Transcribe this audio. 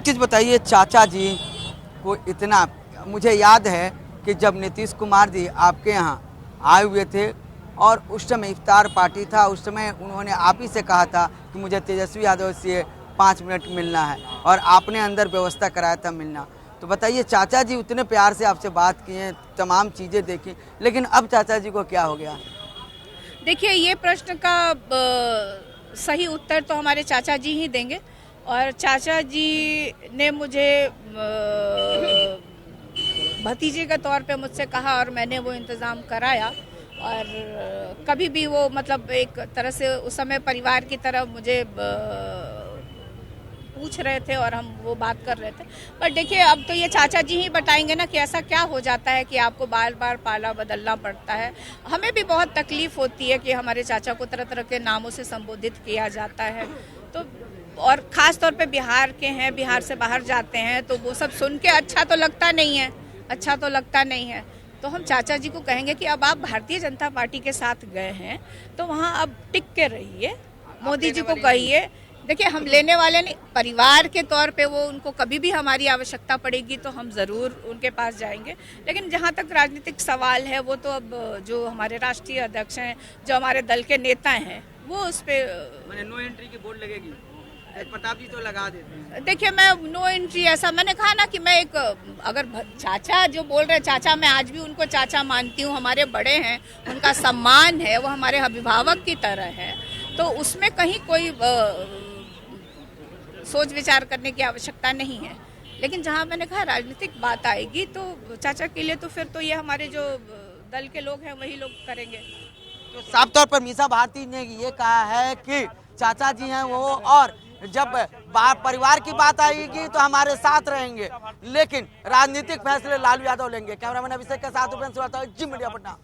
चीज़ बताइए, चाचा जी को इतना, मुझे याद है कि जब नीतीश कुमार जी आपके यहाँ आए हुए थे और उस समय इफ्तार पार्टी था, उस समय उन्होंने आप ही से कहा था कि मुझे तेजस्वी यादव से 5 मिनट मिलना है और आपने अंदर व्यवस्था कराया था मिलना। तो बताइए, चाचा जी उतने प्यार से आपसे बात किए, तमाम चीज़ें देखी, लेकिन अब चाचा जी को क्या हो गया? देखिए, ये प्रश्न का सही उत्तर तो हमारे चाचा जी ही देंगे। और चाचा जी ने मुझे भतीजे के तौर पे मुझसे कहा और मैंने वो इंतज़ाम कराया। और कभी भी वो मतलब एक तरह से उस समय परिवार की तरह मुझे पूछ रहे थे और हम वो बात कर रहे थे। पर देखिए, अब तो ये चाचा जी ही बताएंगे ना कि ऐसा क्या हो जाता है कि आपको बार बार पाला बदलना पड़ता है। हमें भी बहुत तकलीफ होती है कि हमारे चाचा को तरह तरह के नामों से संबोधित किया जाता है। तो और ख़ास तौर पे बिहार के हैं, बिहार से बाहर जाते हैं, तो वो सब सुन के अच्छा तो लगता नहीं है, अच्छा तो लगता नहीं है। तो हम चाचा जी को कहेंगे कि अब आप भारतीय जनता पार्टी के साथ गए हैं तो वहाँ अब टिक के रहिए। मोदी जी को कहिए, देखिए हम लेने वाले नहीं, परिवार के तौर पे वो उनको कभी भी हमारी आवश्यकता पड़ेगी तो हम ज़रूर उनके पास जाएंगे। लेकिन जहाँ तक राजनीतिक सवाल है, वो तो अब जो हमारे राष्ट्रीय अध्यक्ष हैं, जो हमारे दल के नेता हैं, वो उस पर नो एंट्री की बोर्ड लगेगी। प्रताप जी तो लगा देते हैं। देखिए, मैं नो एंट्री, ऐसा मैंने कहा ना कि मैं एक, अगर चाचा जो बोल रहे चाचा, मैं आज भी उनको चाचा मानती हूँ, हमारे बड़े हैं, उनका सम्मान है, वो हमारे अभिभावक की तरह है। तो उसमें कहीं कोई सोच विचार करने की आवश्यकता नहीं है। लेकिन जहाँ मैंने कहा राजनीतिक बात आएगी तो चाचा के लिए तो फिर तो ये हमारे जो दल के लोग हैं वही लोग करेंगे। तो साफ तौर पर मीसा भारती ने ये कहा है कि चाचा जी हैं वो, और जब परिवार की बात आएगी तो हमारे साथ रहेंगे, लेकिन राजनीतिक फैसले लालू यादव लेंगे। कैमरामैन अभिषेक के साथ जिम मीडिया पटना।